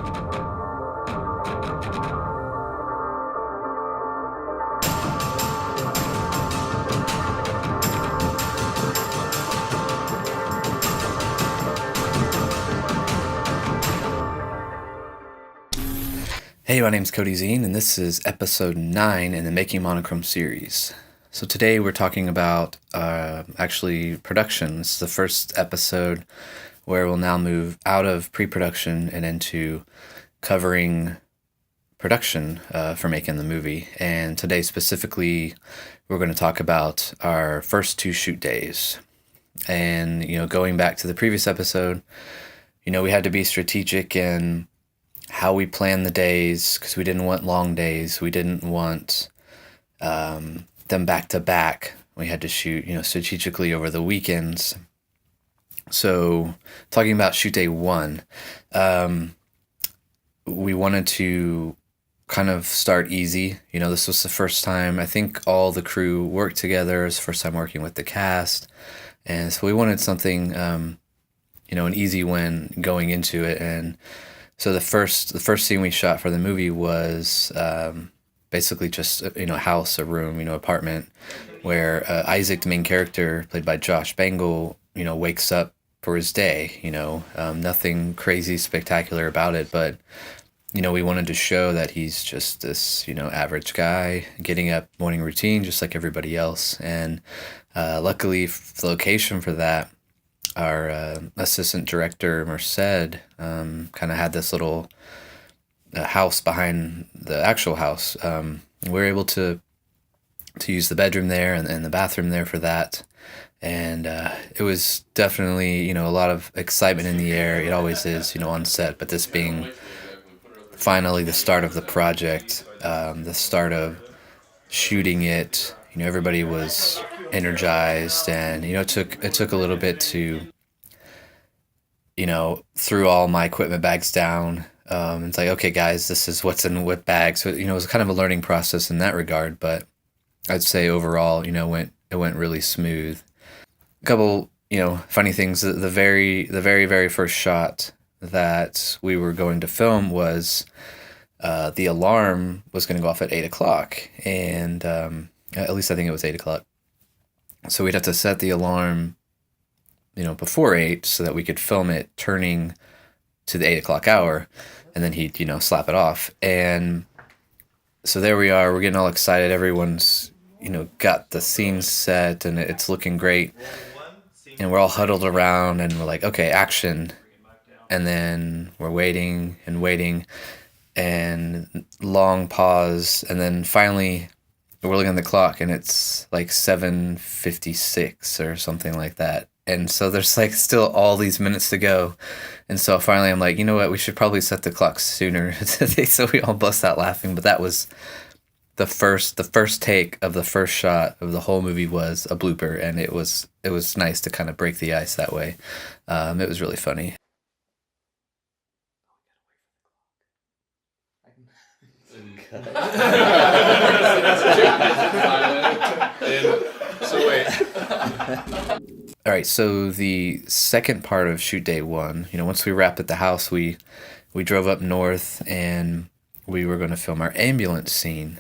Hey, my name's Kodi Zene, and this is episode 9 in the Making Monochrome series. So today we're talking about actually production. This is the first episode where we'll now move out of pre-production and into covering production for making the movie. And today specifically, we're going to talk about our first 2 shoot days. And, going back to the previous episode, we had to be strategic in how we plan the days, because we didn't want long days. We didn't want them back to back. We had to shoot, strategically over the weekends. So talking about shoot day 1, we wanted to kind of start easy. This was the first time I think all the crew worked together. It was the first time working with the cast. And so we wanted something, an easy win going into it. And so the first scene we shot for the movie was basically just a house, a room, apartment, where Isaac, the main character, played by Josh Bangle, wakes up for his day. Nothing crazy spectacular about it, but we wanted to show that he's just this average guy getting up, morning routine just like everybody else. And luckily, the location for that, our assistant director, Merced, kind of had this little house behind the actual house. We were able to use the bedroom there and the bathroom there for that. And it was definitely, a lot of excitement in the air. It always is, on set. But this being finally the start of the project, the start of shooting it, everybody was energized, and it took a little bit to threw all my equipment bags down. It's like, okay guys, this is what's in what bag. So it was kind of a learning process in that regard, but I'd say overall it went really smooth. A couple funny things. The very first shot that we were going to film was the alarm was going to go off at 8:00, and at least I think it was 8:00. So we'd have to set the alarm, before 8 so that we could film it turning to the 8:00 hour, and then he'd, slap it off. And so there we are, we're getting all excited. Everyone's, got the scene set and it's looking great. And we're all huddled around and we're like, okay, action. And then we're waiting and long pause. And then finally, we're looking at the clock and it's like 7:56 or something like that. And so there's like still all these minutes to go. And so finally I'm like, you know what, we should probably set the clock sooner. So we all bust out laughing. But that was the first take of the first shot of the whole movie was a blooper. And it was nice to kind of break the ice that way. It was really funny. So wait. All right, so the second part of shoot day 1, once we wrapped at the house, we drove up north and we were going to film our ambulance scene.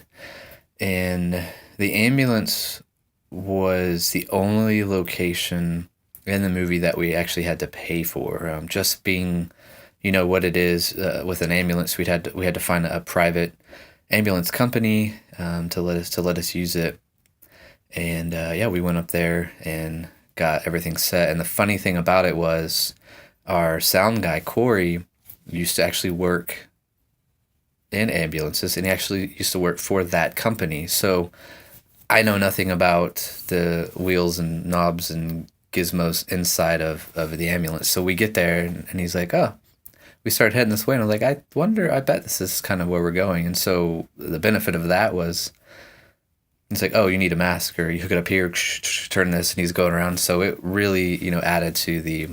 And the ambulance was the only location in the movie that we actually had to pay for. Just being, what it is with an ambulance, we had to find a private ambulance company to let us use it. And we went up there and got everything set. And the funny thing about it was our sound guy, Corey, used to actually work in ambulances, and he actually used to work for that company. So I know nothing about the wheels and knobs and gizmos inside of the ambulance. So we get there and he's like, oh, we started heading this way. And I was like, I bet this is kind of where we're going. And so the benefit of that was, it's like, oh, you need a mask, or you hook it up here, turn this, and he's going around. So it really, added to the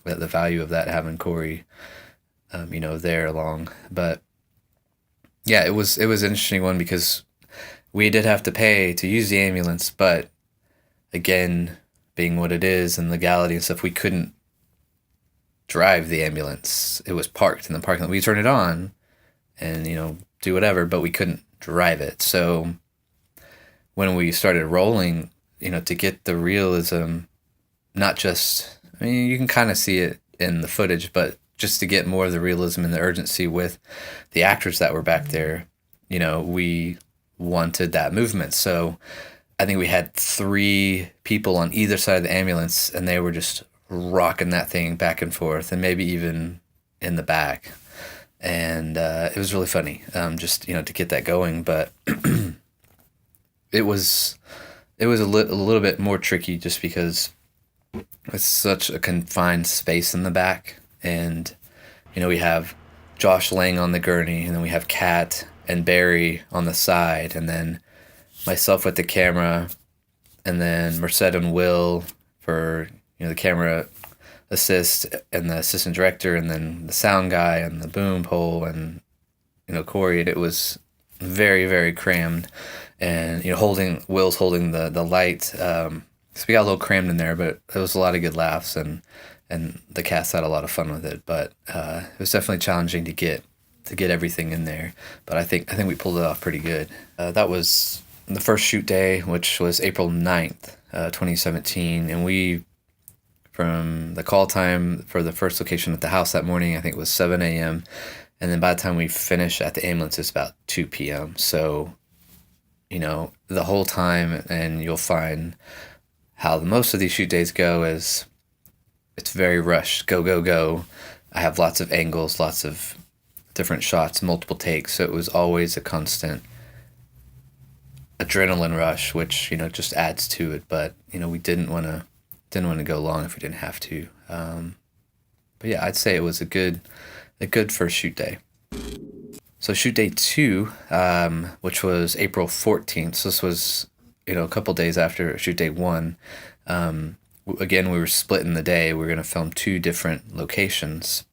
value of that, having Corey, there along. But yeah, it was an interesting one because we did have to pay to use the ambulance, but again, being what it is and legality and stuff, we couldn't drive the ambulance. It was parked in the parking lot. We turned it on and, do whatever, but we couldn't drive it. So when we started rolling, to get the realism, not just, you can kind of see it in the footage, but just to get more of the realism and the urgency with the actors that were back there, we wanted that movement. So I think we had 3 people on either side of the ambulance, and they were just rocking that thing back and forth, and maybe even in the back. And it was really funny, just, to get that going. But it was a little bit more tricky just because it's such a confined space in the back. And, we have Josh laying on the gurney, and then we have Kat and Barry on the side, and then myself with the camera, and then Merced and Will for, the camera assist and the assistant director, and then the sound guy and the boom pole, and, Corey. It was very, very crammed. And, Will's holding the light. So we got a little crammed in there, but it was a lot of good laughs, and the cast had a lot of fun with it. But it was definitely challenging to get everything in there. But I think we pulled it off pretty good. That was the first shoot day, which was April 9th, 2017. And we, from the call time for the first location at the house that morning, I think it was 7 a.m. And then by the time we finished at the ambulance, it's about 2 p.m. So, the whole time, and you'll find how most of these shoot days go is it's very rushed, go, go, go. I have lots of angles, lots of different shots, multiple takes. So it was always a constant adrenaline rush, which, just adds to it. But, we didn't want to go long if we didn't have to. But yeah, I'd say it was a good first shoot day. So shoot day 2, which was April 14th. So this was, a couple days after shoot day 1. Again, we were splitting the day. We were going to film 2 different locations.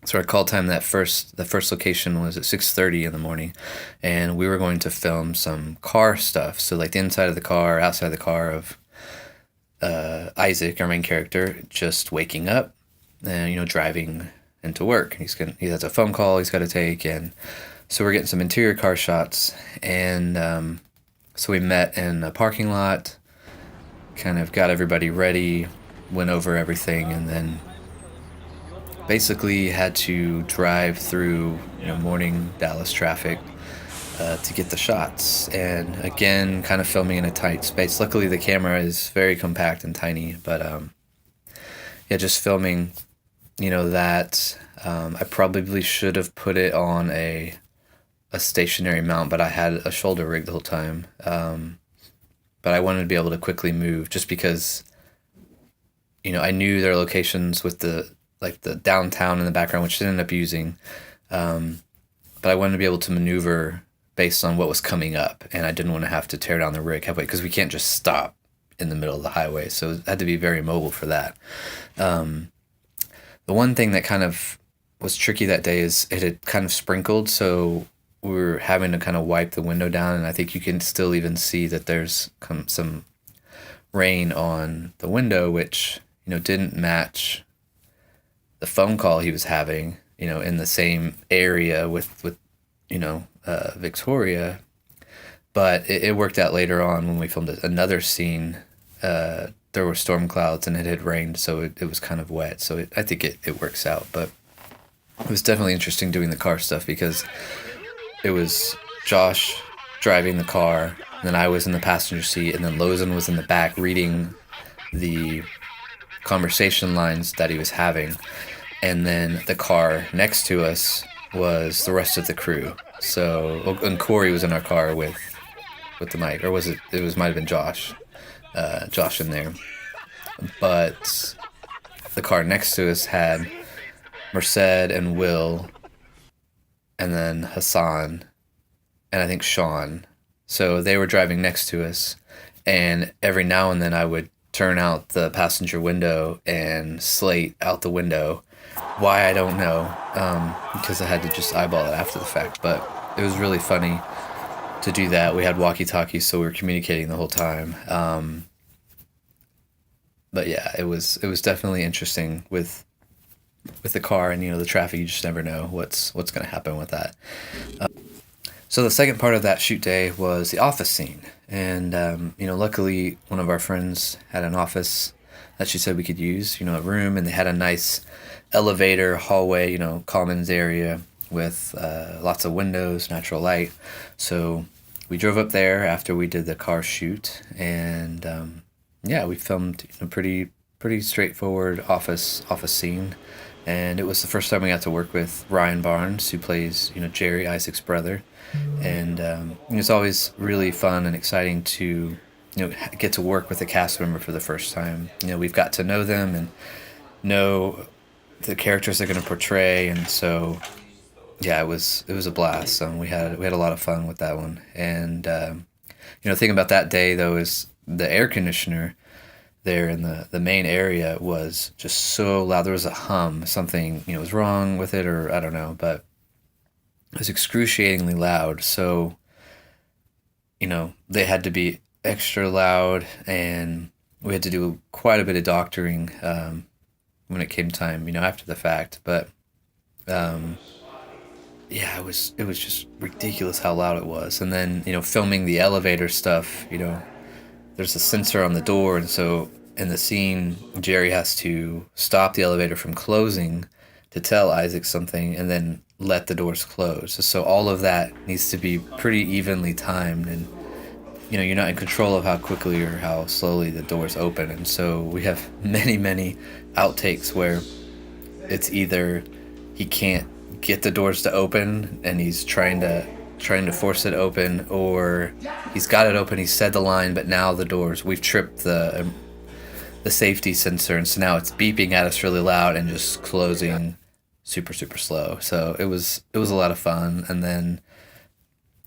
So our call time the first location was at 6:30 in the morning, and we were going to film some car stuff. So like the inside of the car, outside of the car of Isaac, our main character, just waking up and, driving into work. He has a phone call he's got to take, and so we're getting some interior car shots. And so we met in a parking lot, kind of got everybody ready, went over everything, and then basically had to drive through morning Dallas traffic to get the shots. And again, kind of filming in a tight space. Luckily the camera is very compact and tiny, but just filming that. I probably should have put it on a stationary mount, but I had a shoulder rig the whole time. But I wanted to be able to quickly move, just because I knew their locations with the downtown in the background, which I ended up using. But I wanted to be able to maneuver based on what was coming up, and I didn't want to have to tear down the rig halfway, because we can't just stop in the middle of the highway. So I had to be very mobile for that. The one thing that kind of was tricky that day is it had kind of sprinkled, so we were having to kind of wipe the window down, and I think you can still even see that there's some rain on the window, which didn't match the phone call he was having, in the same area with Victoria. But it worked out later on when we filmed another scene. There were storm clouds and it had rained, so it was kind of wet. So I think it works out. But it was definitely interesting doing the car stuff, because it was Josh driving the car, and then I was in the passenger seat, and then Lozen was in the back reading the conversation lines that he was having. And then the car next to us was the rest of the crew. So, and Corey was in our car with the mic, or was it might have been Josh in there. But the car next to us had Merced and Will, and then Hassan, and I think Sean. So they were driving next to us, and every now and then I would turn out the passenger window and slate out the window. Why, I don't know, because I had to just eyeball it after the fact. But it was really funny to do that. We had walkie-talkies, so we were communicating the whole time. But yeah, it was definitely interesting with with the car and the traffic. You just never know what's going to happen with that. So the second part of that shoot day was the office scene, and luckily one of our friends had an office that she said we could use, a room, and they had a nice elevator, hallway, commons area with lots of windows, natural light. So we drove up there after we did the car shoot, and yeah, we filmed a pretty straightforward office scene. And it was the first time we got to work with Ryan Barnes, who plays Jerry, Isaac's brother. And it's always really fun and exciting to get to work with a cast member for the first time. We've got to know them and know the characters they're going to portray, and so yeah, it was a blast. We had a lot of fun with that one. And the thing about that day though is the air conditioner there in the main area was just so loud. There was a hum, something was wrong with it, or I don't know, but it was excruciatingly loud. So they had to be extra loud, and we had to do quite a bit of doctoring when it came time, after the fact. But yeah, it was just ridiculous how loud it was. And then filming the elevator stuff, there's a sensor on the door, and so in the scene, Jerry has to stop the elevator from closing to tell Isaac something, and then let the doors close. So all of that needs to be pretty evenly timed, and you're not in control of how quickly or how slowly the doors open. And so we have many outtakes where it's either he can't get the doors to open and he's trying to force it open, or he's got it open, he said the line, but now we've tripped the safety sensor, and so now it's beeping at us really loud and just closing super slow. So it was a lot of fun. And then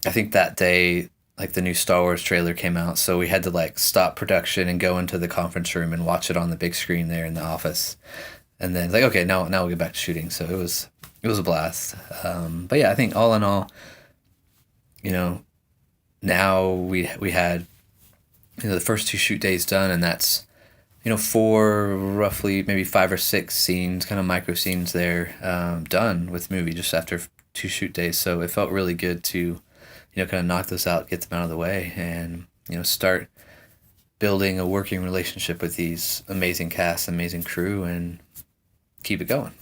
I think that day, like, the new Star Wars trailer came out, so we had to stop production and go into the conference room and watch it on the big screen there in the office. And then okay, now we'll get back to shooting. So it was a blast. But yeah, I think all in all, now we had the first 2 shoot days done, and that's 4, roughly maybe 5 or 6 scenes, kind of micro scenes there, done with movie just after 2 shoot days. So it felt really good to kind of knock those out, get them out of the way, and start building a working relationship with these amazing cast, amazing crew, and keep it going.